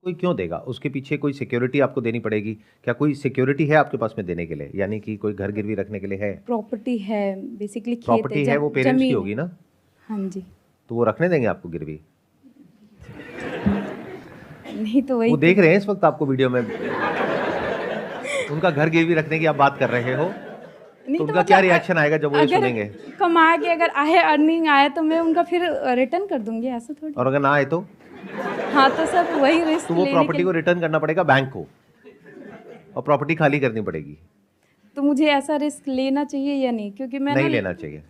कोई क्यों देगा? उसके पीछे कोई सिक्योरिटी आपको देनी पड़ेगी। क्या कोई सिक्योरिटी है आपके पास में देने के लिए? यानी कि कोई घर गिरवी रखने के लिए है? प्रॉपर्टी है, बेसिकली खेत प्रॉपर्टी है, वो पेरेंट्स की जमीन होगी है। ना? हाँ जी। तो वो रखने देंगे आपको गिरवी? नहीं तो वही वो देख रहे हैं इस वक्त आपको वीडियो में, उनका घर गिरवी रखने की आप बात कर रहे हो, नहीं तो तो उनका क्या मतलब रिएक्शन आएगा जब वो ये अगर सुनेंगे? कमा के अगर आए, अर्निंग आए तो मैं उनका फिर रिटर्न कर दूंगी, ऐसा थोड़ी। और अगर ना आए तो हाँ तो सब वही रिस्क तो वो लेने प्रॉपर्टी के को रिटर्न करना पड़ेगा बैंक को, और प्रॉपर्टी खाली करनी पड़ेगी। तो मुझे ऐसा रिस्क लेना चाहिए या नहीं? क्योंकि मैं नहीं ना लेना चाहिए।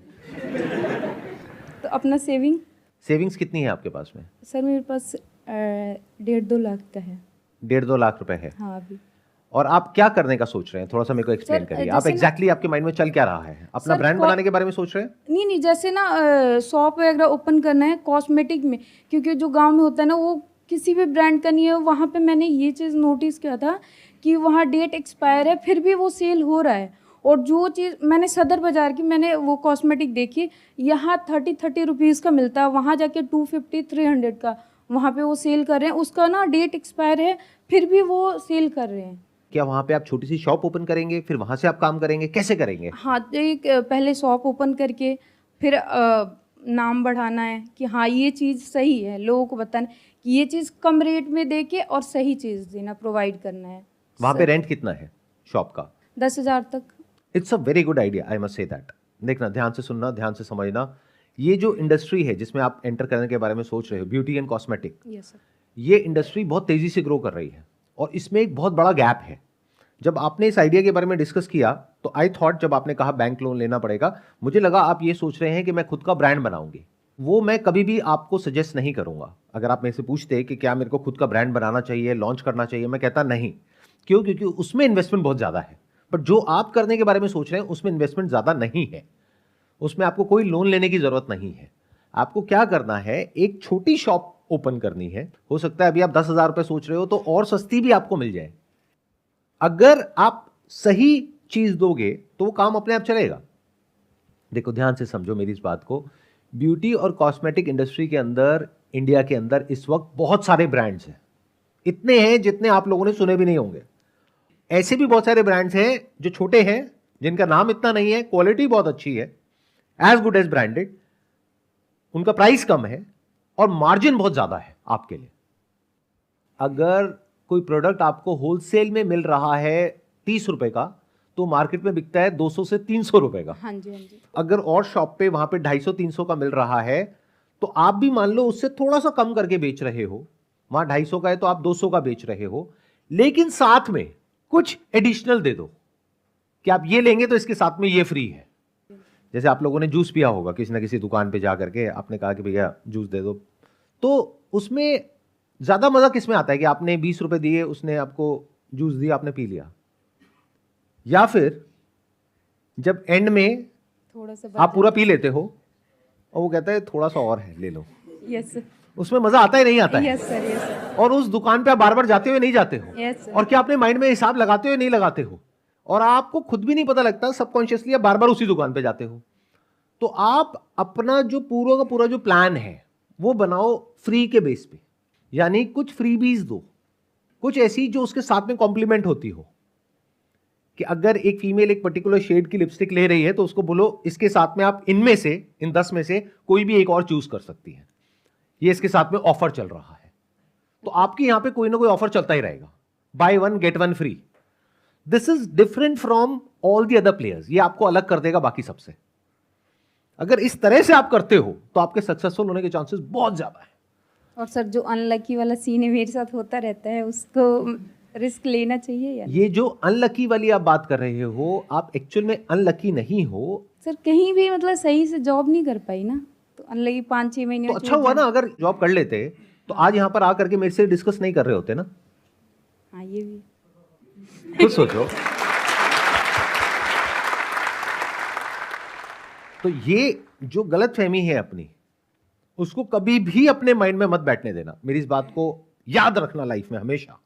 तो अपना सेविंग। सेविंग्स कितनी है आपके पास में? सर मेरे पास 1.5-2 लाख का है। 1.5-2 लाख रुपए है। हाँ अभी। और आप क्या करने का सोच रहे हैं? थोड़ा सा मेरे को एक्सप्लेन सर, करिए। आप जैसे ना- एग्जैक्टली आपके माइंड में चल क्या रहा है? अपना सर, ब्रांड बनाने के बारे में सोच रहे हैं? नहीं नहीं, जैसे ना शॉप वगैरह ओपन करना है कॉस्मेटिक में, क्योंकि जो गांव में होता है ना वो किसी भी ब्रांड का नहीं है। वहाँ पे मैंने ये चीज़ नोटिस किया था कि वहाँ डेट एक्सपायर है फिर भी वो सेल हो रहा है। और जो चीज़ मैंने सदर बाज़ार की मैंने वो कॉस्मेटिक देखी, यहाँ 30 रुपीज़ का मिलता है, वहाँ जाके 250-300 का वहाँ पे वो सेल कर रहे हैं। उसका ना डेट एक्सपायर है फिर भी वो सेल कर रहे हैं। क्या वहां पे आप छोटी सी शॉप ओपन करेंगे, फिर वहां से आप काम करेंगे? कैसे करेंगे? हाँ तो एक पहले शॉप ओपन करके फिर नाम बढ़ाना है कि हाँ ये चीज़ सही है, लोगों को बताना कि ये चीज़ कम रेट में दे के और सही चीज़ देना, प्रोवाइड करना है। वहां पे रेंट कितना है शॉप का? 10,000 तक। It's a very good idea, I must say that. देखना, ध्यान से सुनना, ध्यान से समझना। ये जो इंडस्ट्री है जिसमें आप एंटर करने के बारे में सोच रहे हो, beauty and cosmetic, yes sir. ये इंडस्ट्री बहुत तेजी से ग्रो कर रही है और इसमें एक बहुत बड़ा गैप है। जब आपने इस आइडिया के बारे में डिस्कस किया तो आई थॉट, जब आपने कहा बैंक लोन लेना पड़ेगा, मुझे लगा आप ये सोच रहे हैं कि मैं खुद का ब्रांड बनाऊंगी। वो मैं कभी भी आपको सजेस्ट नहीं करूंगा। अगर आप मेरे से पूछते कि क्या मेरे को खुद का ब्रांड बनाना चाहिए, लॉन्च करना चाहिए, मैं कहता नहीं। क्यों? क्योंकि उसमें इन्वेस्टमेंट बहुत ज़्यादा है। बट जो आप करने के बारे में सोच रहे हैं उसमें इन्वेस्टमेंट ज़्यादा नहीं है, उसमें आपको कोई लोन लेने की ज़रूरत नहीं है। आपको क्या करना है, एक छोटी शॉप ओपन करनी है। हो सकता है अभी आप 10,000 रुपये सोच रहे हो तो और सस्ती भी आपको मिल जाए। अगर आप सही चीज दोगे तो वो काम अपने आप चलेगा। देखो, ध्यान से समझो मेरी इस बात को। ब्यूटी और कॉस्मेटिक इंडस्ट्री के अंदर, इंडिया के अंदर इस वक्त बहुत सारे ब्रांड्स हैं। इतने हैं जितने आप लोगों ने सुने भी नहीं होंगे। ऐसे भी बहुत सारे ब्रांड्स हैं जो छोटे हैं, जिनका नाम इतना नहीं है, क्वालिटी बहुत अच्छी है, एज गुड एज ब्रांडेड, उनका प्राइस कम है और मार्जिन बहुत ज्यादा है आपके लिए। अगर कोई प्रोडक्ट आपको होलसेल में मिल रहा है 30 रुपए का, तो मार्केट में बिकता है 200 से 300 रुपए का। हाँ जी हाँ जी। अगर और शॉप पे वहां पे 250-300 का मिल रहा है, तो आप भी मान लो उससे थोड़ा सा कम करके बेच रहे हो। वहां 250 का है तो आप 200 का बेच रहे हो, लेकिन साथ में कुछ एडिशनल दे दो कि आप ये लेंगे तो इसके साथ में ये फ्री है। जैसे आप लोगों ने जूस पिया होगा किसी ना किसी दुकान पे जा करके, आपने कहा कि भैया जूस दे दो, तो उसमें ज्यादा मजा किसमें आता है कि आपने 20 रुपए दिए, उसने आपको जूस दिया, आपने पी लिया, या फिर जब एंड में थोड़ा सा आप पूरा पी लेते हो और वो कहता है थोड़ा सा और है, ले लो। Yes sir. उसमें मजा आता है नहीं आता है? Yes sir. Yes sir. और उस दुकान पे आप बार बार जाते हुए नहीं जाते हो? Yes sir. और क्या आपने माइंड में हिसाब लगाते हुए नहीं लगाते हो? और आपको खुद भी नहीं पता लगता, सबकॉन्शियसली आप बार बार उसी दुकान पे जाते हो। तो आप अपना जो पूरा का पूरा जो प्लान है वो बनाओ फ्री के बेस पे, यानी कुछ फ्रीबीज दो, कुछ ऐसी जो उसके साथ में कॉम्प्लीमेंट होती हो। कि अगर एक फीमेल एक पर्टिकुलर शेड की लिपस्टिक ले रही है तो उसको बोलो इसके साथ में आप इनमें से, इन 10 में से कोई भी एक और चूज कर सकती है, ये इसके साथ में ऑफर चल रहा है। तो आपके यहां पे कोई ना कोई ऑफर चलता ही रहेगा, buy 1 get 1 free. This is different from all the other players. ये आपको अलग कर देगा बाकी सबसे। अगर इस तरह से आप करते हो तो आपके सक्सेसफुल होने के चांसेस बहुत ज्यादा है। और सर जो अनलकी वाला सीन है मेरे साथ होता रहता है, उसको रिस्क लेना चाहिए या ये जो अनलकी वाली आप बात कर रहे हो, आप एक्चुअल में अनलकी नहीं हो। सर कहीं भी मतलब सही से जॉब नहीं कर पाई ना, तो अनलकी 5-6 महीने तो अच्छा हुआ ना, अगर जॉब कर लेते तो आज यहां पर आकर के मेरे से डिस्कस नहीं कर रहे होते ना। हाँ ये भी। खुद सोचो। तो ये जो गलत फहमी है अपनी, उसको कभी भी अपने माइंड में मत बैठने देना। मेरी इस बात को याद रखना लाइफ में हमेशा,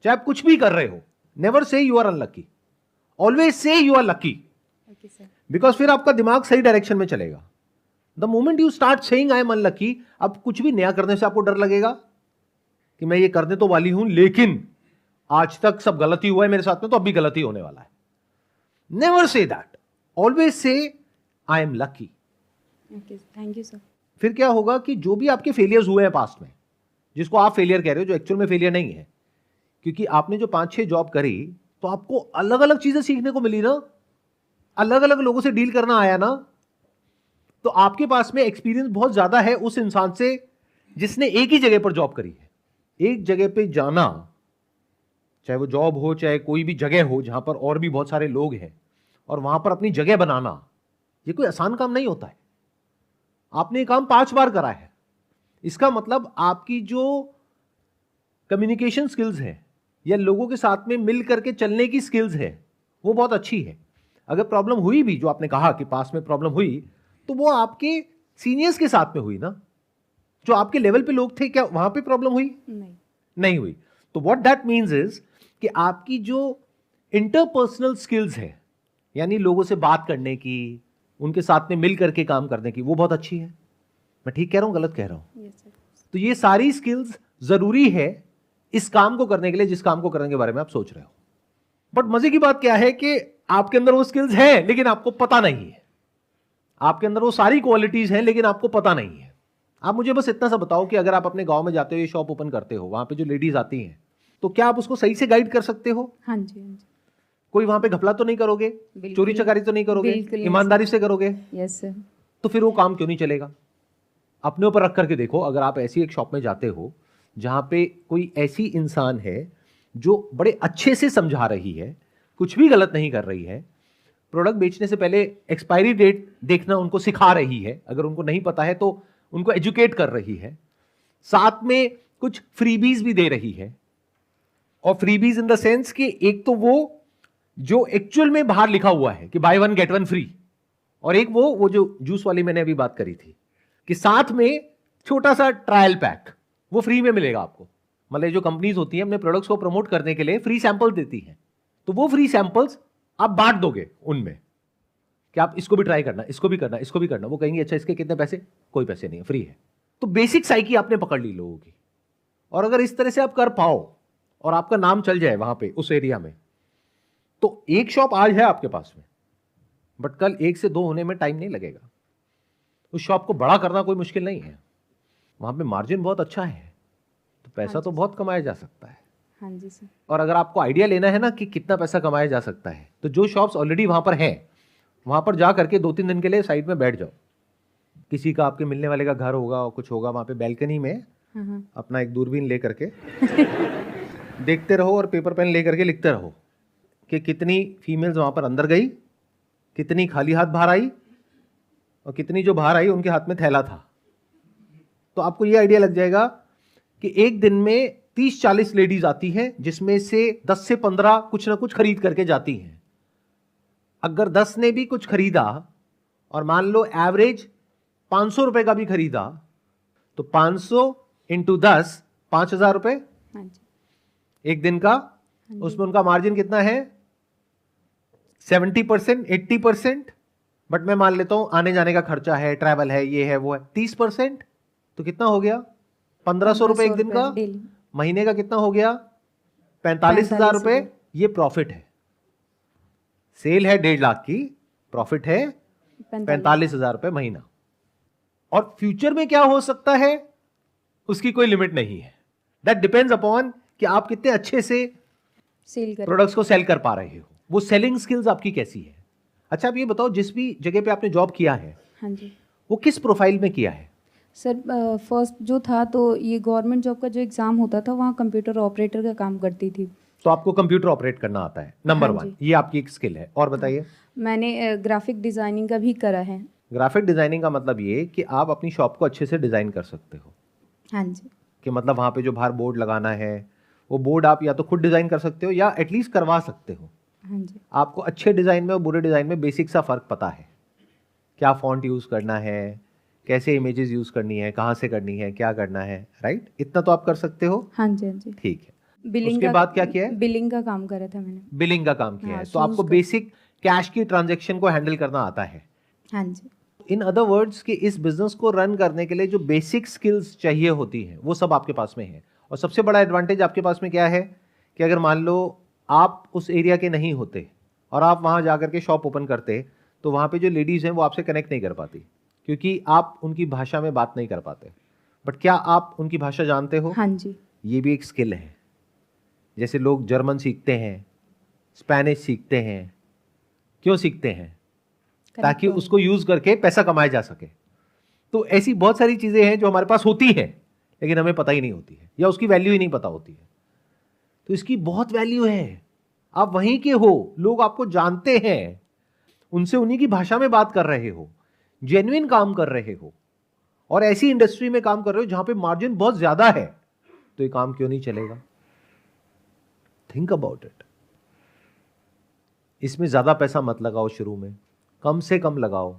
चाहे आप कुछ भी कर रहे हो। Never say you are unlucky, always say you are lucky. Okay sir. Because फिर आपका दिमाग सही डायरेक्शन में चलेगा। The moment you start saying I am unlucky, अब कुछ भी नया करने से आपको डर लगेगा कि मैं ये करने तो वाली हूं, लेकिन आज तक सब गलती हुआ है मेरे साथ में, तो अब भी गलती होने वाला है। Never say that, always say I am lucky. Okay, thank you sir. फिर क्या होगा कि जो भी आपके फेलियर्स हुए हैं पास्ट में, जिसको आप फेलियर कह रहे हो, जो एक्चुअल में फेलियर नहीं है, क्योंकि आपने जो 5-6 जॉब करी तो आपको अलग अलग चीजें सीखने को मिली ना, अलग अलग लोगों से डील करना आया ना, तो आपके पास में एक्सपीरियंस बहुत ज्यादा है उस इंसान से जिसने एक ही जगह पर जॉब करी है। एक जगह पे जाना, चाहे वो जॉब हो चाहे कोई भी जगह हो जहां पर और भी बहुत सारे लोग हैं, और वहां पर अपनी जगह बनाना, ये कोई आसान काम नहीं होता है। आपने ये काम 5 बार करा है, इसका मतलब आपकी जो कम्युनिकेशन स्किल्स है या लोगों के साथ में मिल करके चलने की स्किल्स है वो बहुत अच्छी है। अगर प्रॉब्लम हुई भी, जो आपने कहा कि पास में प्रॉब्लम हुई, तो वो आपके सीनियर्स के साथ में हुई ना, जो आपके लेवल पे लोग थे, क्या वहां पे प्रॉब्लम हुई? नहीं हुई। तो व्हाट दैट मीन्स इज कि आपकी जो इंटरपर्सनल स्किल्स है, यानी लोगों से बात करने की, उनके साथ में मिल करके काम करने की, वो बहुत अच्छी है। मैं ठीक कह रहा हूं, गलत कह रहा हूं? Yes sir. तो ये सारी स्किल्स जरूरी है इस काम को करने के लिए, जिस काम को करने के बारे में आप सोच रहे हो। बट मजे की बात क्या है कि आपके अंदर वो स्किल्स हैं लेकिन आपको पता नहीं है। आपके अंदर वो सारी क्वालिटीज हैं लेकिन आपको पता नहीं है। आप मुझे बस इतना सा बताओ कि अगर आप अपने गांव में जाते हो, ये शॉप ओपन करते हो, वहां पे जो लेडीज आती हैं, तो क्या आप उसको सही से गाइड कर सकते हो? हाँ जी, हाँ जी। कोई वहां पे घपला तो नहीं करोगे, बिल्कुल चोरी चकारी तो नहीं करोगे, बिल्कुल नहीं ईमानदारी से करोगे, यस सर। तो फिर वो काम क्यों नहीं चलेगा? अपने ऊपर रख करके देखो। अगर आप ऐसी एक शॉप में जाते हो जहां पे कोई ऐसी इंसान है जो बड़े अच्छे से समझा रही है, कुछ भी गलत नहीं कर रही है, प्रोडक्ट बेचने से पहले एक्सपायरी डेट देखना उनको सिखा रही है, अगर उनको नहीं पता है तो उनको एजुकेट कर रही है, साथ में कुछ फ्रीबीज भी दे रही है, और फ्रीबीज इन द सेंस कि एक तो वो जो एक्चुअल में बाहर लिखा हुआ है कि बाय 1 गेट 1 फ्री, और एक वो जो जूस वाली मैंने अभी बात करी थी कि साथ में छोटा सा ट्रायल पैक वो फ्री में मिलेगा आपको। मतलब जो कंपनीज होती हैं अपने प्रोडक्ट्स को प्रमोट करने के लिए फ्री सैंपल देती हैं, तो वो फ्री सैंपल्स आप बांट दोगे उनमें कि आप इसको भी ट्राई करना, इसको भी करना, इसको भी करना। वो कहेंगे अच्छा इसके कितने पैसे? कोई पैसे नहीं है, फ्री है। तो बेसिक साइकी आपने पकड़ ली लोगों की, और अगर इस तरह से आप कर पाओ और आपका नाम चल जाए वहां पे उस एरिया में, तो एक शॉप आज है आपके पास में, बट कल 1 से 2 होने में टाइम नहीं लगेगा। उस शॉप को बड़ा करना कोई मुश्किल नहीं है, वहां पे मार्जिन बहुत अच्छा है, तो पैसा तो बहुत कमाया जा सकता है। हाँ जी सर। और अगर आपको आइडिया लेना है ना कि कितना पैसा कमाया जा सकता है, तो जो शॉप्स ऑलरेडी वहां पर हैं, वहां पर जा करके 2-3 दिन के लिए साइड में बैठ जाओ। किसी का आपके मिलने वाले का घर होगा और कुछ होगा, वहां पे बैल्कनी में अपना एक दूरबीन ले करके देखते रहो और पेपर पेन ले करके लिखते रहो कि कितनी फीमेल्स वहां पर अंदर गई, कितनी खाली हाथ बाहर आई, और कितनी जो बाहर आई उनके हाथ में थैला था। तो आपको ये आइडिया लग जाएगा कि एक दिन में 30-40 लेडीज आती हैं, जिसमें से 10 से 15 कुछ ना कुछ खरीद करके जाती हैं। अगर 10 ने भी कुछ खरीदा और मान लो एवरेज 500 रुपए का भी खरीदा, तो 500 इंटू 10 5,000 रुपए हाँ जी। एक दिन का। उसमें उनका मार्जिन कितना है? 70%, 80%। बट मैं मान लेता हूं आने जाने का खर्चा है, ट्रैवल है, ये है वो है, 30%। तो कितना हो गया? 1,500 रुपए एक दिन का। महीने का कितना हो गया? 45,000 रुपए। ये प्रॉफिट है। सेल है 1.5 लाख की, प्रॉफिट है 45,000 रुपए महीना। और फ्यूचर में क्या हो सकता है उसकी कोई लिमिट नहीं है। दैट डिपेंड्स अपॉन कि आप कितने अच्छे से सेल कर प्रोडक्ट्स को सेल कर पा रहे हो, वो सेलिंग स्किल्स आपकी कैसी है। अच्छा आप ये बताओ, जिस भी जगह पे आपने जॉब किया है, हाँ जी वो किस प्रोफाइल में किया है? सर, फर्स्ट जो था तो ये गवर्नमेंट जॉब का जो एग्ज़ाम होता था वहाँ कंप्यूटर ऑपरेटर का काम करती थी। तो आपको कंप्यूटर ऑपरेट करना आता है, नंबर हाँ 1, ये आपकी एक स्किल है। और बताइए। मैंने ग्राफिक डिज़ाइनिंग का भी करा है। ग्राफिक डिजाइनिंग का मतलब ये कि आप अपनी शॉप को अच्छे से डिजाइन कर सकते हो, हाँ जी कि मतलब वहां पे जो बाहर बोर्ड लगाना है वो बोर्ड आप या तो खुद डिजाइन कर सकते हो या एटलीस्ट करवा सकते हो। हाँ जी आपको अच्छे डिजाइन में और बुरे डिजाइन में बेसिक सा फर्क पता है, क्या फॉन्ट यूज करना है, कैसे इमेजेस यूज करनी है, कहाँ से करनी है, क्या करना है, राइट? इतना तो आप कर सकते हो। हाँ जी हाँ जी। ठीक है। बिलिंग उसके बाद क्या किया है? बिलिंग का काम करा था मैंने। बिलिंग का काम किया हाँ, है, तो आपको shoes का। बेसिक कैश की ट्रांजैक्शन को हैंडल करना आता है। हाँ जी इन अदर वर्ड्स कि इस बिजनेस को रन करने के लिए जो बेसिक स्किल्स चाहिए होती हैं वो सब आपके पास में है। और सबसे बड़ा एडवांटेज आपके पास में क्या है कि अगर मान लो आप उस एरिया के नहीं होते और आप वहाँ जा करके शॉप ओपन करते, तो वहाँ पे जो लेडीज़ हैं वो आपसे कनेक्ट नहीं कर पाती, क्योंकि आप उनकी भाषा में बात नहीं कर पाते। बट क्या आप उनकी भाषा जानते हो? हाँ जी। ये भी एक स्किल है। जैसे लोग जर्मन सीखते हैं, स्पेनिश सीखते हैं, क्यों सीखते हैं? ताकि उसको यूज़ करके पैसा कमाया जा सके। तो ऐसी बहुत सारी चीज़ें हैं जो हमारे पास होती हैं लेकिन हमें पता ही नहीं होती है, या उसकी वैल्यू ही नहीं पता होती है। तो इसकी बहुत वैल्यू है। आप वहीं के हो, लोग आपको जानते हैं, उनसे उन्हीं की भाषा में बात कर रहे हो, जेन्युइन काम कर रहे हो, और ऐसी इंडस्ट्री में काम कर रहे हो जहां पे मार्जिन बहुत ज्यादा है, तो ये काम क्यों नहीं चलेगा? Think about it. इसमें ज्यादा पैसा मत लगाओ शुरू में, कम से कम लगाओ,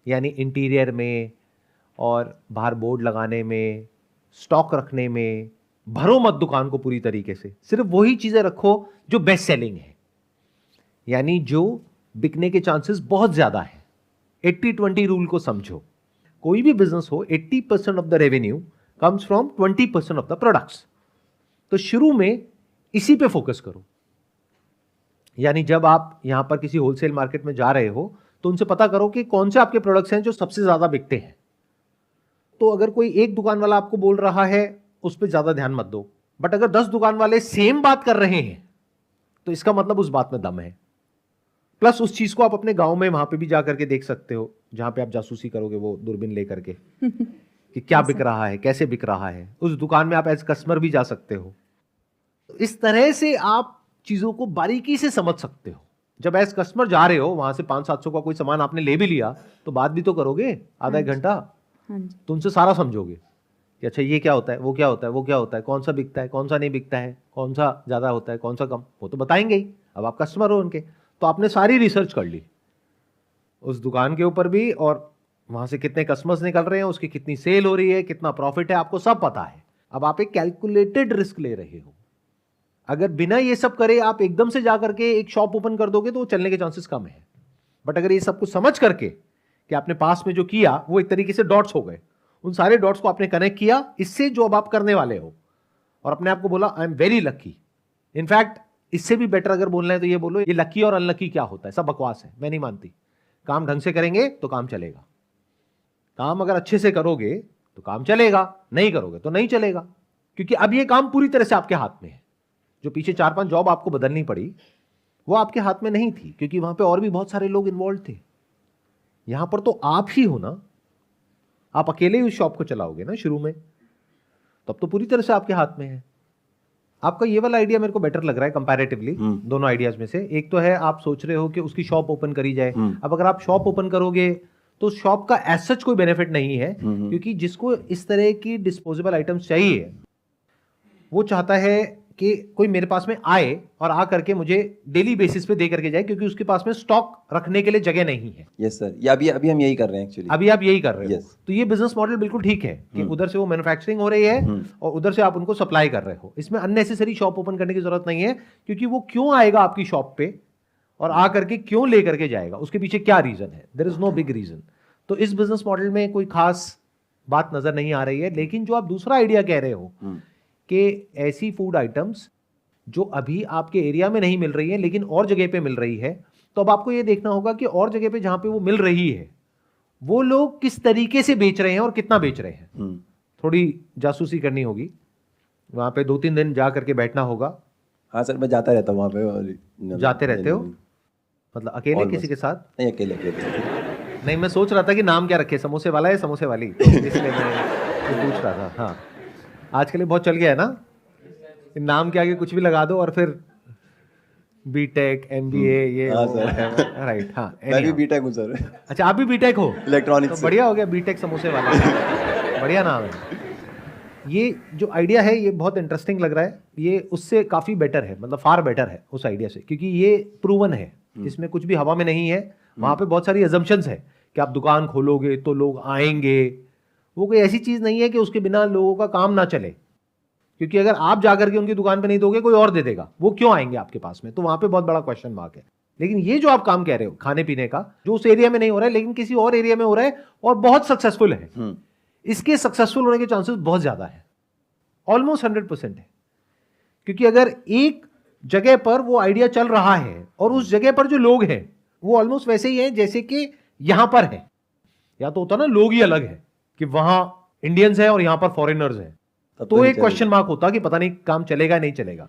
यानी इंटीरियर में और बाहर बोर्ड लगाने में, स्टॉक रखने में। भरो मत दुकान को पूरी तरीके से, सिर्फ वही चीजें रखो जो बेस्ट सेलिंग है, यानी जो बिकने के चांसेस बहुत ज्यादा है। 80-20 रूल को समझो। कोई भी बिजनेस हो, 80% of the revenue comes from 20% of the products. तो शुरू में इसी पे फोकस करो। यानी जब आप यहां पर किसी होलसेल मार्केट में जा रहे हो तो उनसे पता करो कि कौन से आपके प्रोडक्ट्स हैं जो सबसे ज्यादा बिकते हैं। तो अगर कोई एक दुकान वाला आपको बोल रहा है, उस पर ज्यादा ध्यान मत दो। बट अगर 10 दुकान वाले सेम बात कर रहे हैं तो इसका मतलब उस बात में दम है। प्लस उस चीज को आप अपने गांव में वहां पे भी जा करके देख सकते हो, जहां पे आप जासूसी करोगे वो दूरबीन लेकर के कि क्या बिक रहा है, कैसे बिक रहा है। उस दुकान में आप एज कस्टमर भी जा सकते हो। इस तरह से आप चीजों को बारीकी से समझ सकते हो। जब एज कस्टमर जा रहे हो, वहां से 500-700 का कोई सामान आपने ले भी लिया, तो बात भी तो करोगे आधा एक घंटा। तो उनसे सारा समझोगे कि अच्छा ये क्या होता है, वो क्या होता है, वो क्या होता है, कौन सा बिकता है, कौन सा नहीं बिकता है, कौन सा ज्यादा होता है, कौन सा कम, वो तो बताएंगे ही। अब आप कस्टमर हो उनके, तो आपने सारी रिसर्च कर ली उस दुकान के ऊपर भी, और वहां से कितने कस्टमर्स निकल रहे हैं, उसकी कितनी सेल हो रही है, कितना प्रॉफिट है, आपको सब पता है। अब आप एक कैलकुलेटेड रिस्क ले रहे हो। अगर बिना ये सब करे आप एकदम से जा करके एक शॉप ओपन कर दोगे तो वो चलने के चांसेस कम है। बट अगर ये सब कुछ समझ करके कि आपने पास में जो किया वो एक तरीके से डॉट्स हो गए, उन सारे डॉट्स को आपने कनेक्ट किया इससे जो अब आप करने वाले हो, और अपने आप को बोला I am very lucky. In fact इससे भी बेटर अगर बोलना है तो ये बोलो ये लकी और अनलकी क्या होता है, सब बकवास है, मैं नहीं मानती। काम ढंग से करेंगे तो काम चलेगा। काम अगर अच्छे से करोगे तो काम चलेगा, नहीं करोगे तो नहीं चलेगा। क्योंकि अब ये काम पूरी तरह से आपके हाथ में है। जो पीछे 4-5 जॉब आपको बदलनी पड़ी वो आपके हाथ में नहीं थी, क्योंकि वहां पे और भी बहुत सारे लोग इन्वॉल्व थे। यहां पर तो आप ही हो ना, आप अकेले ही उस शॉप को चलाओगे ना शुरू में, तब तो पूरी तरह से आपके हाथ में है। आपका ये वाला आइडिया मेरे को बेटर लग रहा है कंपैरेटिवली दोनों आइडियाज में से। एक तो है आप सोच रहे हो कि उसकी शॉप ओपन करी जाए। अब अगर आप शॉप ओपन करोगे तो शॉप का एज सच कोई बेनिफिट नहीं है, क्योंकि जिसको इस तरह की डिस्पोजेबल आइटम्स चाहिए वो चाहता है कि कोई मेरे पास में आए और आ करके मुझे डेली बेसिस पे दे करके जाए, क्योंकि उसके पास में स्टॉक रखने के लिए जगह नहीं है। यस सर, या अभी हम यही कर रहे हैं एक्चुअली। अभी आप यही कर रहे हो। Yes. तो ये बिजनेस मॉडल बिल्कुल ठीक है कि उधर से वो मैन्युफैक्चरिंग हो रही है और उधर से आप उनको सप्लाई कर रहे हो। इसमें अननेसेसरी शॉप ओपन करने की जरूरत नहीं है, क्योंकि वो क्यों आएगा आपकी शॉप पे और आ करके क्यों ले करके जाएगा, उसके पीछे क्या रीजन है। There is no big reason. तो इस बिजनेस मॉडल में कोई खास बात नजर नहीं आ रही है। लेकिन जो आप दूसरा आइडिया कह रहे हो कि ऐसी फूड आइटम्स जो अभी आपके एरिया में नहीं मिल रही है लेकिन और जगह पे मिल रही है, तो अब आपको ये देखना होगा कि और जगह पे जहां पे वो मिल रही है वो लोग किस तरीके से बेच रहे हैं और कितना बेच रहे हैं। थोड़ी जासूसी करनी होगी, वहां पे 2-3 दिन जा करके बैठना होगा। हाँ सर, मैं जाता रहता हूँ वहाँ पे। जाते रहते हो मतलब अकेले किसी के साथ? नहीं, अकेले अकेले। नहीं, मैं सोच रहा था कि नाम क्या रखे, समोसे वाला या समोसे वाली, तो इसलिए मैं पूछ रहा था। हाँ, आजकल ये बहुत चल गया है ना, नाम के आगे कुछ भी लगा दो और फिर बीटेक, एमबीए, ये राइट। हाँ, मैं भी बीटेक हूँ सर। अच्छा, आप भी बीटेक हो? इलेक्ट्रॉनिक्स। तो बढ़िया हो गया, बीटेक समोसे वाला। बढ़िया नाम है। ये जो आइडिया है ये बहुत इंटरेस्टिंग लग रहा है। ये उससे काफी बेटर है, मतलब फार बेटर है उस आइडिया से, क्योंकि ये प्रूवन है, इसमें कुछ भी हवा में नहीं है। वहां पे बहुत सारी अजम्पशंस है कि आप दुकान खोलोगे तो लोग आएंगे। वो कोई ऐसी चीज नहीं है कि उसके बिना लोगों का काम ना चले, क्योंकि अगर आप जाकर के उनकी दुकान पे नहीं दोगे कोई और दे देगा, वो क्यों आएंगे आपके पास में। तो वहां पे बहुत बड़ा क्वेश्चन मार्क है। लेकिन ये जो आप काम कह रहे हो खाने पीने का, जो उस एरिया में नहीं हो रहा है लेकिन किसी और एरिया में हो रहा है और बहुत सक्सेसफुल है, इसके सक्सेसफुल होने के चांसेस बहुत ज्यादा है। ऑलमोस्ट 100% है, क्योंकि अगर एक जगह पर वो आइडिया चल रहा है और उस जगह पर जो लोग हैं वो ऑलमोस्ट वैसे ही हैं जैसे कि यहां पर है, या तो होता ना लोग ही अलग है कि वहां इंडियंस हैं और यहां पर फॉरेनर्स हैं, तो एक क्वेश्चन मार्क होता कि पता नहीं काम चलेगा नहीं चलेगा।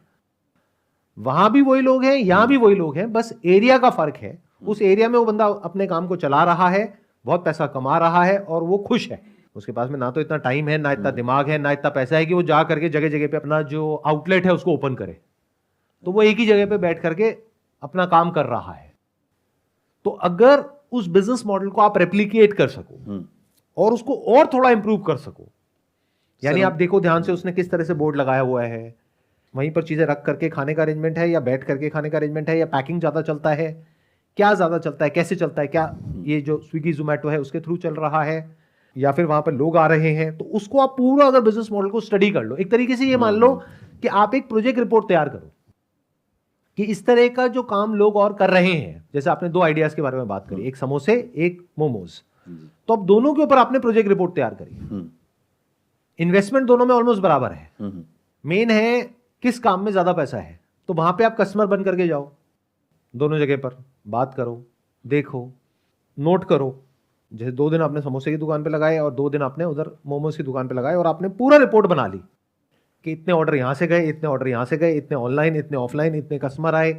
वहां भी वही लोग हैं, यहां भी वही लोग हैं, बस एरिया का फर्क है। उस एरिया में वो बंदा अपने काम को चला रहा है, बहुत पैसा कमा रहा है और वो खुश है। उसके पास में ना तो इतना टाइम है, ना इतना दिमाग है, ना इतना पैसा है कि वो जा करके जगह जगह पे अपना जो आउटलेट है उसको ओपन करे। तो वो एक ही जगह पे बैठ करके अपना काम कर रहा है। तो अगर उस बिजनेस मॉडल को आप रेप्लिकेट कर सको और उसको और थोड़ा इंप्रूव कर सको, यानी आप देखो ध्यान से उसने किस तरह से बोर्ड लगाया हुआ है, वहीं पर चीजें रख करके खाने का अरेंजमेंट है या बैठ करके खाने का अरेंजमेंट है, या पैकिंग ज्यादा चलता है, क्या ज्यादा चलता है, कैसे चलता है, क्या ये जो स्विगी जोमेटो है उसके थ्रू चल रहा है, या फिर वहां पर लोग आ रहे हैं। तो उसको आप पूरा अगर बिजनेस मॉडल को स्टडी कर लो, एक तरीके से ये मान लो कि आप एक प्रोजेक्ट रिपोर्ट तैयार करो कि इस तरह का जो काम लोग और कर रहे हैं। जैसे आपने दो आइडियाज के बारे में बात करी, एक समोसे एक मोमोज, तो अब दोनों के ऊपर आपने प्रोजेक्ट रिपोर्ट तैयार करी। इन्वेस्टमेंट दोनों में ऑलमोस्ट बराबर है, मेन है किस काम में ज्यादा पैसा है। तो वहां पे आप कस्टमर बन करके जाओ, दोनों जगह पर बात करो, देखो, नोट करो। जैसे 2 दिन आपने समोसे की दुकान पे लगाए और 2 दिन आपने उधर मोमोज की दुकान पे लगाए, और आपने पूरा रिपोर्ट बना ली कि इतने ऑर्डर यहां से गए, इतने ऑर्डर यहां से गए, इतने ऑनलाइन, इतने ऑफलाइन, इतने कस्टमर आए,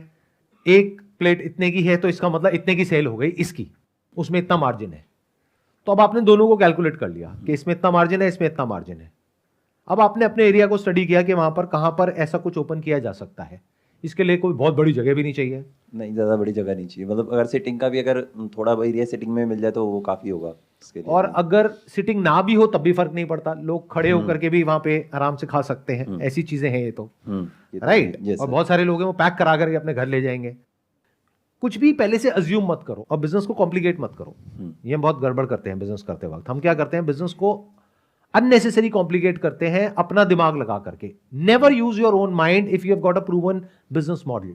एक प्लेट इतने की है तो इसका मतलब इतने की सेल हो गई इसकी, उसमें इतना मार्जिन है। तो अब आपने दोनों को कैलकुलेट कर लिया कि इसमें इतना मार्जिन है, इसमें इतना मार्जिन है। अब आपने अपने एरिया को स्टडी किया कि वहां पर कहां पर ऐसा कुछ ओपन किया जा सकता है। इसके लिए कोई बहुत बड़ी जगह भी नहीं चाहिए, नहीं ज़्यादा बड़ी जगह नहीं चाहिए, मतलब अगर सिटिंग का भी अगर थोड़ा एरिया सिटिंग में मिल जाए तो वो काफ़ी होगा उसके लिए। और अगर सिटिंग ना भी हो तब भी फर्क नहीं पड़ता, लोग खड़े होकर के भी वहां पे आराम से खा सकते हैं। ऐसी चीजें हैं ये तो, राइट। और बहुत सारे लोग हैं वो पैक करा करके अपने घर ले जाएंगे। कुछ भी पहले से अज्यूम मत करो और बिजनेस को कॉम्प्लिकेट मत करो। ये हम बहुत गड़बड़ करते हैं बिजनेस करते वक्त। हम क्या करते हैं, बिजनेस को अननेसेसरी कॉम्प्लिकेट करते हैं अपना दिमाग लगा करके। Never use your own mind if you have got a proven business model,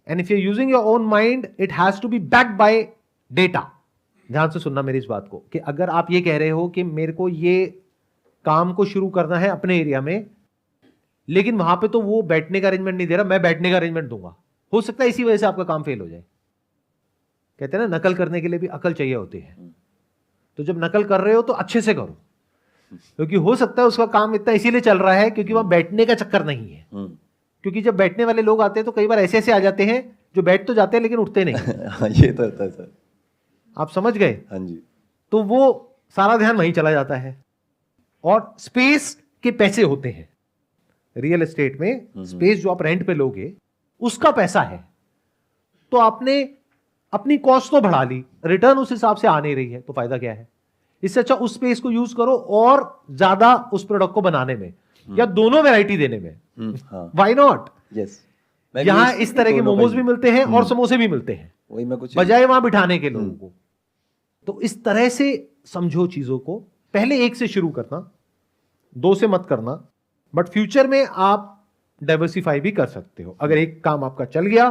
and if you are using your own mind it has to be backed by data. ध्यान से सुनना मेरी इस बात को, कि अगर आप ये कह रहे हो कि मेरे को ये काम को शुरू करना है अपने एरिया में, लेकिन वहां पे तो वो बैठने का अरेंजमेंट नहीं दे रहा, मैं बैठने का अरेंजमेंट दूंगा, हो सकता है इसी वजह से आपका काम फेल हो जाए। कहते हैं ना, नकल करने के लिए भी अकल चाहिए होती है। तो जब नकल कर रहे हो तो अच्छे से करो, क्योंकि हो सकता है उसका काम इतना इसीलिए चल रहा है क्योंकि वहां बैठने का चक्कर नहीं है। क्योंकि जब बैठने वाले लोग आते हैं तो कई बार ऐसे ऐसे आ जाते हैं जो बैठ तो जाते हैं लेकिन उठते नहीं। हाँ, ये तो होता है सर। आप समझ गए? हाँ जी। तो वो सारा ध्यान वहीं चला जाता है। और स्पेस के पैसे होते हैं रियल एस्टेट में, स्पेस जो आप रेंट पे लोगे उसका पैसा है। तो आपने अपनी कॉस्ट तो बढ़ा ली, रिटर्न उस हिसाब से आ नहीं रही है, तो फायदा क्या है? इससे अच्छा उस स्पेस को यूज करो और ज्यादा उस प्रोडक्ट को बनाने में या दोनों वैरायटी देने में। Why not? यस, यहां इस तरह के मोमोज भी मिलते हैं और समोसे भी मिलते हैं, वही मैं कुछ बजाय वहां बिठाने के लोगों को। तो इस तरह से समझो चीजों को। पहले एक से शुरू करना, 2 से मत करना, बट फ्यूचर में आप डाइवर्सिफाई भी कर सकते हो। अगर एक काम आपका चल गया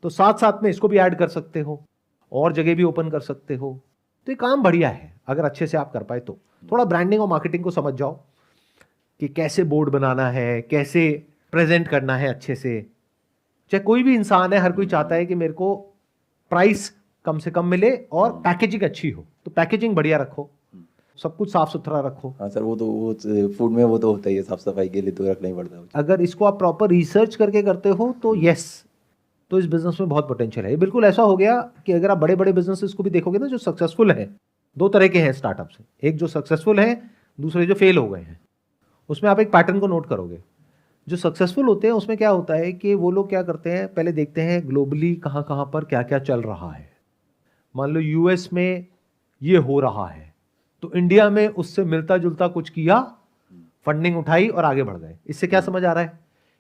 तो साथ साथ में इसको भी ऐड कर सकते हो और जगह भी ओपन कर सकते हो। तो ये काम बढ़िया है अगर अच्छे से आप कर पाए तो। थोड़ा ब्रांडिंग और मार्केटिंग को समझ जाओ कि कैसे बोर्ड बनाना है, कैसे प्रेजेंट करना है अच्छे से। चाहे कोई भी इंसान है, हर कोई चाहता है कि मेरे को प्राइस कम से कम मिले और पैकेजिंग अच्छी हो, तो पैकेजिंग बढ़िया रखो, सब कुछ साफ सुथरा रखो। हाँ सर, वो फूड में वो तो होता ही है, साफ सफाई के लिए तो रखना ही पड़ता है। अगर इसको आप प्रॉपर रिसर्च करके करते हो तो यस, तो इस बिजनेस में बहुत पोटेंशियल है। ये बिल्कुल ऐसा हो गया कि अगर आप बड़े बड़े बिजनेसेस को भी देखोगे ना जो सक्सेसफुल हैं, 2 तरह के हैं स्टार्टअप्स, एक जो सक्सेसफुल है, दूसरे जो फेल हो गए हैं। उसमें आप एक पैटर्न को नोट करोगे। जो सक्सेसफुल होते हैं उसमें क्या होता है कि वो लोग क्या करते हैं, पहले देखते हैं ग्लोबली कहाँ कहाँ पर क्या क्या चल रहा है। मान लो यूएस में ये हो रहा है तो इंडिया में उससे मिलता जुलता कुछ किया, फंडिंग उठाई और आगे बढ़ गए। इससे क्या समझ आ रहा है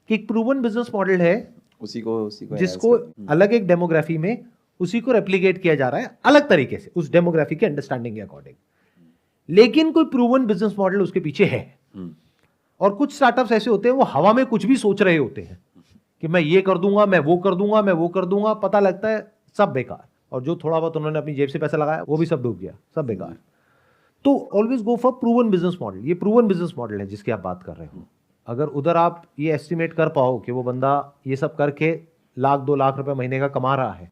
कि एक प्रूवन बिजनेस मॉडल है उसी को जिसको अलग एक डेमोग्राफी में उसी को रेप्लिकेट किया जा रहा है अलग तरीके से, उस डेमोग्राफी के अंडरस्टैंडिंग के अकॉर्डिंग। लेकिन कोई प्रूवन बिजनेस मॉडल उसके पीछे है। और कुछ स्टार्टअप्स ऐसे होते हैं वो हवा में कुछ भी सोच रहे होते हैं कि मैं ये कर दूंगा, मैं वो कर दूंगा, मैं वो कर दूंगा, पता लगता है सब बेकार। और जो थोड़ा बहुत उन्होंने अपनी जेब से पैसा लगाया वो भी सब डूब गया, सब बेकार। तो always go for proven business model. ये प्रूवन बिजनेस मॉडल है जिसकी आप बात कर रहे हो। अगर उधर आप ये एस्टिमेट कर पाओ कि वो बंदा ये सब करके 1-2 लाख रुपए महीने का कमा रहा है,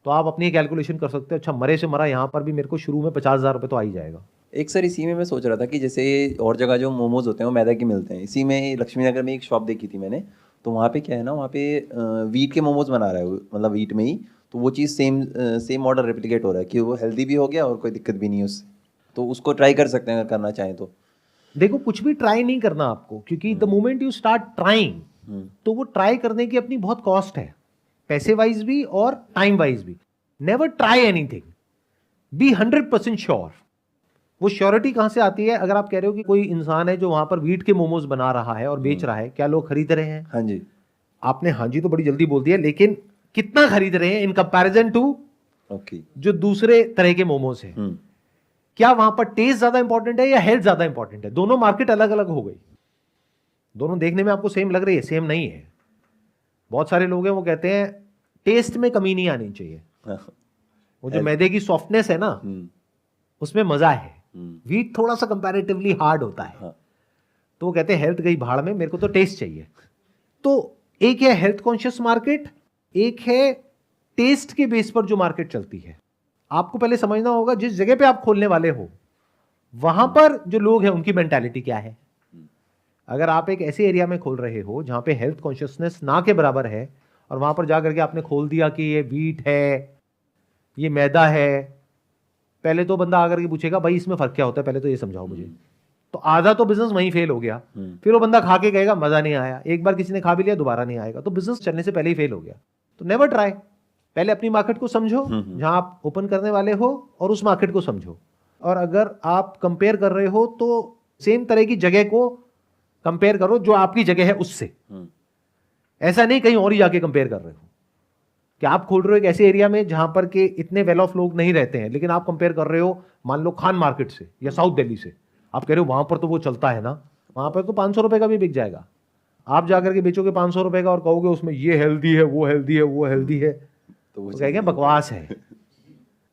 तो आप अपनी कैलकुलेशन कर सकते हो, अच्छा मरे से मरा यहाँ पर भी मेरे को शुरू में 50,000 रुपये तो आ ही जाएगा। एक सर इसी में मैं सोच रहा था कि जैसे और जगह जो मोमोज होते हैं वो मैदा के मिलते हैं, इसी में लक्ष्मी नगर में एक शॉप देखी थी मैंने, तो वहाँ पे क्या है ना, वहाँ पे वीट के मोमोज बना रहा है वो, मतलब वीट में ही, तो वो चीज़ सेम मॉडल रेप्लिकेट हो रहा है कि वो हेल्दी भी हो गया और कोई दिक्कत भी नहीं है उससे, तो उसको ट्राई कर सकते हैं अगर करना चाहें तो। देखो कुछ भी ट्राई नहीं करना आपको, क्योंकि the moment you start trying तो वो ट्राई करने की अपनी बहुत कॉस्ट है, पैसे वाइज भी और टाइम वाइज भी। Never try anything, be 100% sure. वो श्योरिटी कहां से आती है? अगर आप कह रहे हो कि कोई इंसान है जो वहां पर वीट के मोमोज बना रहा है और बेच रहा है, क्या लोग खरीद रहे हैं? हाँ जी। आपने हाँ जी तो बड़ी जल्दी बोल दिया, लेकिन कितना खरीद रहे हैं इन कंपैरिजन टू ओके। जो दूसरे तरह के मोमोज हैं? क्या वहां पर टेस्ट ज्यादा इंपॉर्टेंट है या हेल्थ ज्यादा इंपॉर्टेंट है? दोनों मार्केट अलग अलग हो गई, दोनों देखने में आपको सेम लग रही है, सेम नहीं है। बहुत सारे लोग हैं वो कहते हैं टेस्ट में कमी नहीं आनी चाहिए, वो जो मैदे की सॉफ्टनेस है ना उसमें मजा है, वीट थोड़ा सा कंपैरेटिवली हार्ड होता है। हाँ। तो वो कहते हैं हेल्थ गई भाड़ में, मेरे को तो टेस्ट चाहिए। तो एक है हेल्थ कॉन्शियस मार्केट, एक है टेस्ट के बेस पर जो मार्केट चलती है। आपको पहले समझना होगा जिस जगह पे आप खोलने वाले हो वहां पर जो लोग हैं उनकी मेंटालिटी क्या है। अगर आप एक ऐसे एरिया में खोल रहे हो जहां पे हेल्थ कॉन्शियसनेस ना के बराबर है और वहां पर जाकर के आपने खोल दिया कि ये वीट है, ये मैदा है, पहले तो बंदा आकर के पूछेगा भाई इसमें फर्क क्या होता है, पहले तो ये समझाओ मुझे। तो आधा तो बिजनेस वहीं फेल हो गया। फिर वो बंदा खा के कहेगा मजा नहीं आया, एक बार किसी ने खा भी लिया दोबारा नहीं आएगा, तो बिजनेस चलने से पहले ही फेल हो गया। तो नेवर ट्राई, पहले अपनी मार्केट को समझो जहां आप ओपन करने वाले हो और उस मार्केट को समझो। और अगर आप कंपेयर कर रहे हो तो सेम तरह की जगह को कंपेयर करो जो आपकी जगह है उससे, ऐसा नहीं कहीं और ही जाके कंपेयर कर रहे हो कि आप खोल रहे हो एक ऐसे एरिया में जहां पर के इतने वेल ऑफ लोग नहीं रहते हैं, लेकिन आप कंपेयर कर रहे हो मान लो खान मार्केट से या साउथ दिल्ली से। आप कह रहे हो वहां पर तो वो चलता है ना, वहां पर तो 500 रुपए का भी बिक जाएगा। आप जाकर के बेचोगे 500 रुपए का और कहोगे उसमें ये हेल्दी है, वो हेल्दी है, वो हेल्दी है, तो वो कहेंगे बकवास है।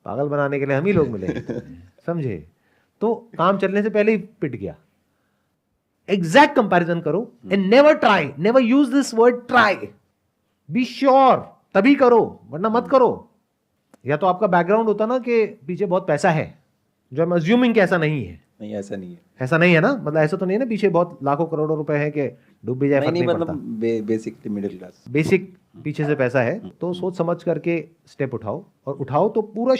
पागल बनाने के लिए हम ही लोग मिले, समझे? तो काम चलने से पहले ही पिट गया। एग्जैक्ट कंपैरिजन करो and never try, never use this word try, be sure, तभी करो वरना मत करो। या तो आपका बैकग्राउंड होता ना कि पीछे बहुत पैसा है, जो हम अज्यूमिंग कि ऐसा नहीं है। नहीं ऐसा नहीं है, ऐसा नहीं है ना, मतलब ऐसा तो नहीं है ना पीछे बहुत लाखों करोड़ों रुपए है कि डूब भी जाए फर्क नहीं पड़ता। बेसिकली मिडिल क्लास, बेसिक पीछे से पैसा है, तो सोच समझ करके स्टेप उठाओ और उठाओ तो पूरा